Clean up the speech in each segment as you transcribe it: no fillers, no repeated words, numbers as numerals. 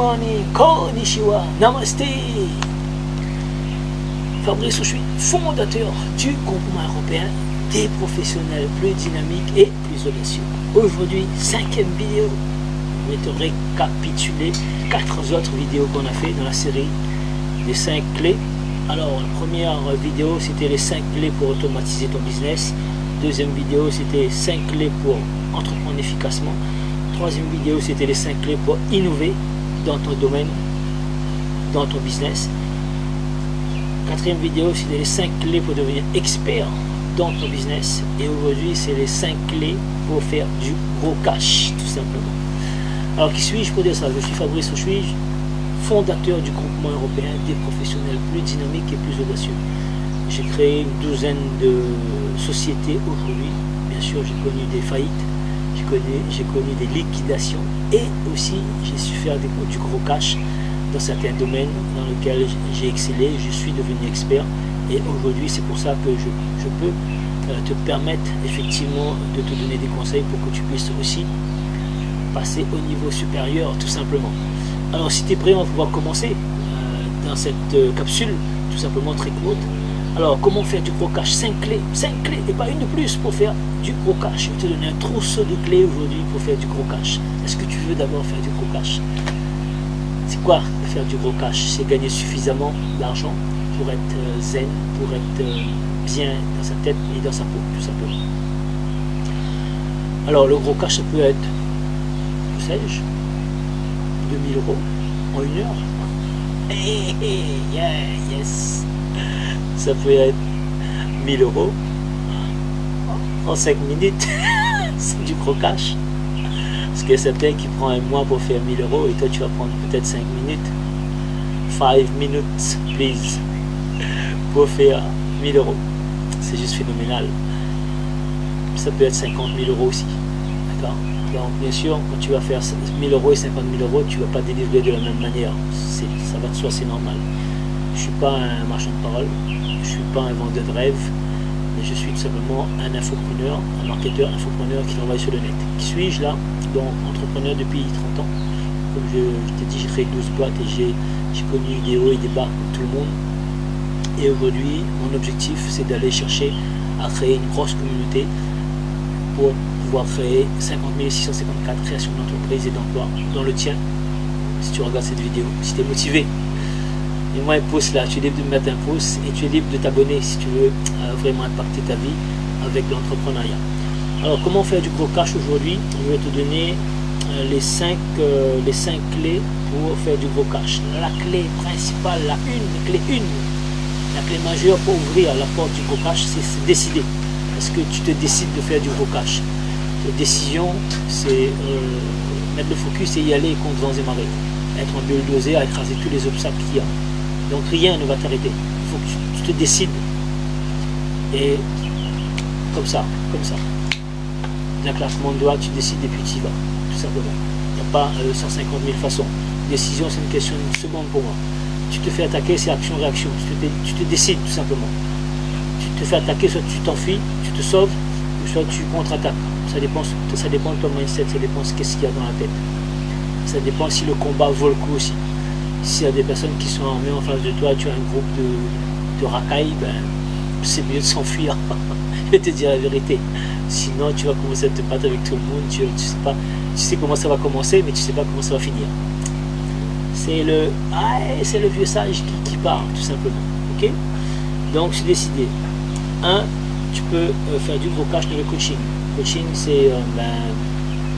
morning, konnichiwa, namaste. Fabrice Ochoui, fondateur du groupement européen des professionnels plus dynamiques et plus audacieux. Aujourd'hui, 5e vidéo. Je vais te récapituler 4 autres vidéos qu'on a fait dans la série des 5 clés. Alors, la première vidéo, c'était les 5 clés pour automatiser ton business. Deuxième vidéo, c'était 5 clés pour entreprendre efficacement. Troisième vidéo, c'était les 5 clés pour innover dans ton domaine, dans ton business. Quatrième vidéo, c'était les 5 clés pour devenir expert dans ton business. Et aujourd'hui, c'est les 5 clés pour faire du gros cash, tout simplement. Alors, qui suis-je pour dire ça? Je suis Fabrice Ochoui, fondateur du groupement européen des professionnels plus dynamiques et plus audacieux. J'ai créé une douzaine de sociétés aujourd'hui. Bien sûr, j'ai connu des faillites, j'ai connu des liquidations et aussi j'ai su faire du gros cash dans certains domaines dans lesquels j'ai excellé. Je suis devenu expert et aujourd'hui c'est pour ça que je peux te permettre effectivement de te donner des conseils pour que tu puisses aussi passer au niveau supérieur tout simplement. Alors si tu es prêt, on va pouvoir commencer dans cette capsule tout simplement très courte. Alors comment faire du gros cash? 5 clés et pas une de plus pour faire du gros cash. Je vais te donner un trousseau de clés aujourd'hui pour faire du gros cash. Est-ce que tu veux d'abord faire du gros cash? C'est quoi faire du gros cash? C'est gagner suffisamment d'argent pour être zen, pour être bien dans sa tête et dans sa peau, tout simplement. Alors le gros cash, ça peut être, que sais-je, 2000 € en 1 heure. Yes. Ça peut être 1000 € en 5 minutes. C'est du gros cash. Parce qu'il y a certains qui prend un mois pour faire 1000 € et toi tu vas prendre peut-être 5 minutes. 5 minutes, please. Pour faire 1000 €. C'est juste phénoménal. Ça peut être 50 000 € aussi. D'accord? Donc bien sûr, quand tu vas faire 1000 € et 50 000 €, tu ne vas pas délivrer de la même manière. Ça va de soi, c'est normal. Je ne suis pas un marchand de parole, je ne suis pas un vendeur de rêve, mais je suis tout simplement un infopreneur, un marketeur infopreneur qui travaille sur le net. Qui suis-je là? Donc entrepreneur depuis 30 ans. Comme je t'ai dit, j'ai créé 12 boîtes et j'ai connu des hauts et des bas comme tout le monde. Et aujourd'hui, mon objectif, c'est d'aller chercher à créer une grosse communauté pour pouvoir créer 50 654 créations d'entreprises et d'emplois dans le tien. Si tu regardes cette vidéo, si tu es motivé, mets-moi un pouce là, tu es libre de me mettre un pouce et tu es libre de t'abonner si tu veux vraiment impacter ta vie avec l'entrepreneuriat. Alors comment faire du gros cash aujourd'hui? Je vais te donner les 5 clés pour faire du gros cash. La clé principale, la clé 1, la clé majeure pour ouvrir la porte du gros cash, c'est décider. Est-ce que tu te décides de faire du gros cash? La décision, c'est mettre le focus et y aller contre vents et marées. Être en bulldozer à écraser tous les obstacles qu'il y a. Donc rien ne va t'arrêter. Il faut que tu te décides. Et comme ça. D'un claquement de doigts, tu décides et puis tu y vas. Tout simplement. Il n'y a pas 150 000 façons. Décision, c'est une question d'une seconde pour moi. Tu te fais attaquer, c'est action-réaction. Tu te décides tout simplement. Tu te fais attaquer, soit tu t'enfuis, tu te sauves, ou soit tu contre-attaques. Ça dépend de ton mindset, ça dépend de ce qu'il y a dans la tête. Ça dépend si le combat vaut le coup aussi. S'il y a des personnes qui sont armées en face de toi, tu as un groupe de racailles, ben, c'est mieux de s'enfuir. Je vais te dire la vérité. Sinon, tu vas commencer à te battre avec tout le monde. Tu sais comment ça va commencer, mais tu ne sais pas comment ça va finir. C'est le vieux sage qui parle, tout simplement. Ok? Donc, j'ai décidé. 1, tu peux faire du gros cash dans le coaching. Coaching, c'est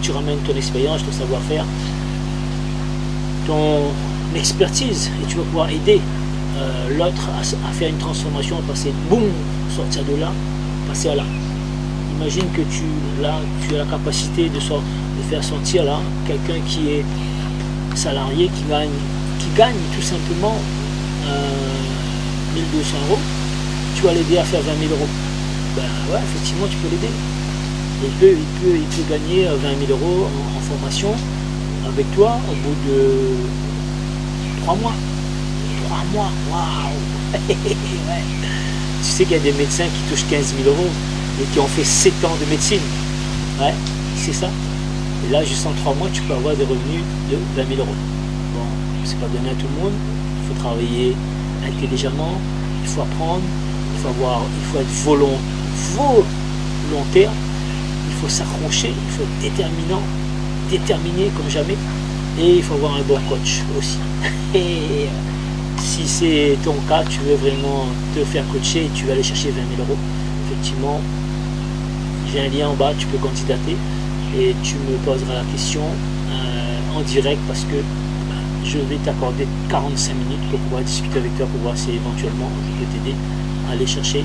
tu ramènes ton expérience, ton savoir-faire, ton expertise et tu vas pouvoir aider l'autre à faire une transformation, à passer boum, sortir de là, passer à là. Imagine que tu as la capacité de faire sortir là quelqu'un qui est salarié, qui gagne tout simplement 1200 €. Tu vas l'aider à faire 20 000 €. Ben ouais, effectivement, tu peux l'aider. Il peut gagner 20 000 € en formation avec toi au bout de 3 mois. 3 mois, waouh. Ouais. Tu sais qu'il y a des médecins qui touchent 15 000 € et qui ont fait 7 ans de médecine. Ouais, c'est ça. Et là, juste en 3 mois, tu peux avoir des revenus de 20 000 €. Bon, c'est pas donné à tout le monde. Il faut travailler intelligemment, il faut apprendre, il faut être volontaire, il faut s'accrocher, il faut être déterminé comme jamais, et il faut avoir un bon coach aussi. Et si c'est ton cas, tu veux vraiment te faire coacher et tu vas aller chercher 20 000 €, effectivement, j'ai un lien en bas, tu peux candidater et tu me poseras la question en direct, parce que je vais t'accorder 45 minutes pour pouvoir discuter avec toi, pour voir si éventuellement je peux t'aider à aller chercher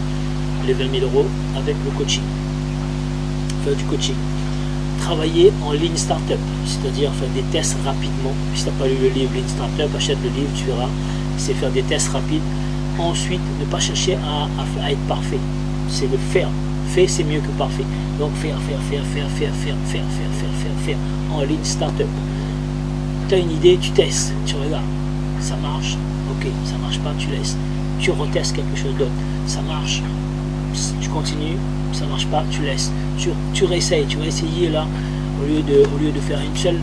les 20 000 € avec le coaching. Faire du coaching. Travailler en Lean Startup, c'est-à-dire faire des tests rapidement. Si tu n'as pas lu le livre Lean Startup, achète le livre, tu verras. C'est faire des tests rapides. Ensuite, ne pas chercher à être parfait. C'est le faire. Fait, c'est mieux que parfait. Donc faire en Lean Startup. Tu as une idée, tu testes, tu regardes. Ça marche, ok, ça marche pas, tu laisses. Tu retestes quelque chose d'autre. Ça marche, tu continues. Ça marche pas, tu laisses. Tu réessayes, tu vas essayer là, au lieu de faire une seule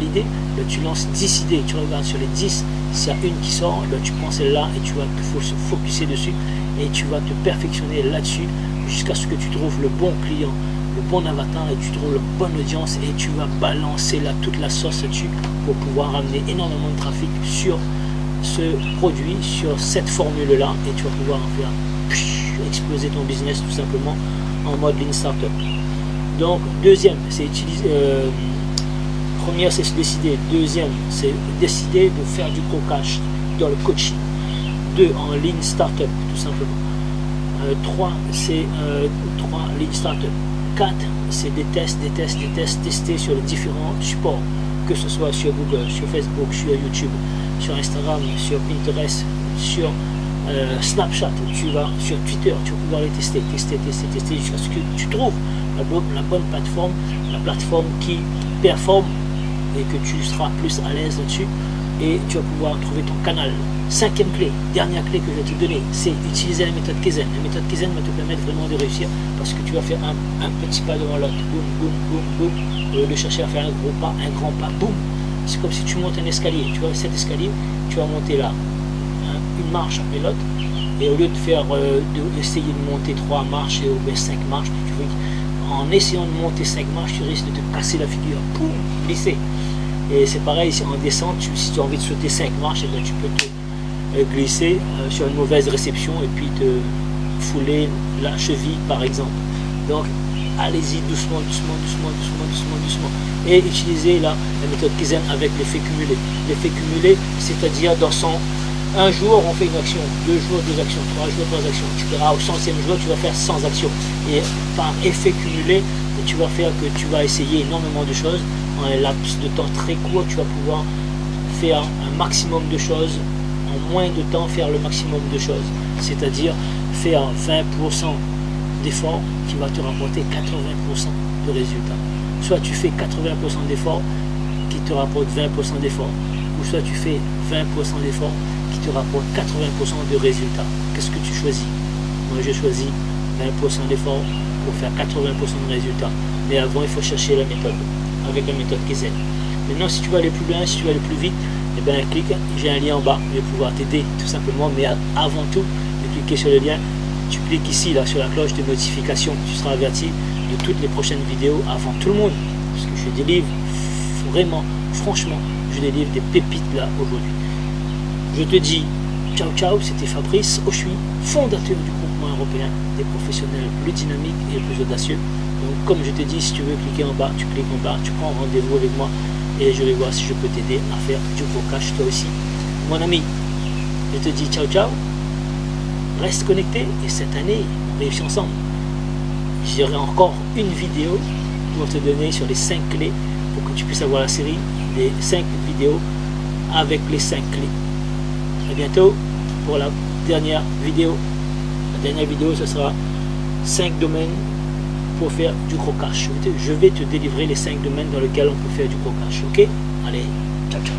idée, là, tu lances 10 idées, tu regardes sur les 10, s'il y a une qui sort, là, tu prends celle-là et tu vas te focuser dessus et tu vas te perfectionner là-dessus jusqu'à ce que tu trouves le bon client, le bon avatar, et tu trouves la bonne audience, et tu vas balancer là toute la sauce là-dessus pour pouvoir amener énormément de trafic sur ce produit, sur cette formule-là, et tu vas pouvoir en faire exploser ton business tout simplement en mode Lean Startup. Donc deuxième, c'est utiliser, première c'est se décider, deuxième c'est décider de faire du gros cash dans le coaching. 2 en Lean Startup tout simplement. 3 c'est 3 Lean Startup. 4 c'est des tests, tester sur les différents supports, que ce soit sur Google, sur Facebook, sur YouTube, sur Instagram, sur Pinterest, sur Snapchat, tu vas sur Twitter, tu vas pouvoir les tester jusqu'à ce que tu trouves la bonne plateforme, la plateforme qui performe et que tu seras plus à l'aise là-dessus, et tu vas pouvoir trouver ton canal. 5e clé, dernière clé que je vais te donner, c'est utiliser la méthode Kaizen. La méthode Kaizen va te permettre vraiment de réussir, parce que tu vas faire un petit pas devant l'autre, boum, boum, boum, boum, au lieu de chercher à faire un gros pas, un grand pas, boum. C'est comme si tu montes un escalier, tu vois cet escalier, tu vas monter là, une marche après l'autre, et au lieu de faire d'essayer de monter 3 marches ou 5 marches, en essayant de monter 5 marches, tu risques de te casser la figure, poum, glisser. Et c'est pareil, si en descente, si tu as envie de sauter 5 marches, et bien tu peux te glisser sur une mauvaise réception et puis te fouler la cheville par exemple. Donc allez-y doucement, et utilisez la méthode Kaizen avec l'effet cumulé. L'effet cumulé, c'est-à-dire dans un jour on fait une action, 2 jours 2 actions, 3 jours 3 actions, tu verras au 100e jour tu vas faire 100 actions, et par effet cumulé tu vas faire que tu vas essayer énormément de choses en un laps de temps très court. Tu vas pouvoir faire un maximum de choses en moins de temps, faire le maximum de choses, c'est-à-dire faire 20% d'efforts qui va te rapporter 80% de résultats. Soit tu fais 80% d'efforts qui te rapporte 20% d'efforts, ou soit tu fais 20% d'efforts qui te rapporte 80% de résultats. Qu'est-ce que tu choisis? Moi je choisis 20% d'efforts pour faire 80% de résultats, mais avant il faut chercher la méthode, avec la méthode Kaizen. Maintenant si tu veux aller plus loin, si tu veux aller plus vite, et bien clique, j'ai un lien en bas, je vais pouvoir t'aider tout simplement, mais avant tout de cliquer sur le lien, tu cliques ici là sur la cloche de notification, tu seras averti de toutes les prochaines vidéos avant tout le monde, parce que je délivre vraiment, franchement, je délivre des pépites là aujourd'hui. Je te dis ciao ciao, c'était Fabrice Auchuy, fondateur du groupement européen des professionnels plus dynamiques et plus audacieux. Donc comme je te dis, si tu veux cliquer en bas, tu cliques en bas, tu prends rendez-vous avec moi et je vais voir si je peux t'aider à faire du gros cash toi aussi. Mon ami, je te dis ciao ciao, reste connecté et cette année on réussit ensemble. J'aurai encore une vidéo pour te donner sur les 5 clés pour que tu puisses avoir la série des 5 vidéos avec les 5 clés. À bientôt pour la dernière vidéo. La dernière vidéo, ce sera 5 domaines pour faire du gros cash. Je vais te délivrer les 5 domaines dans lesquels on peut faire du gros cash. Ok? Allez, ciao ciao.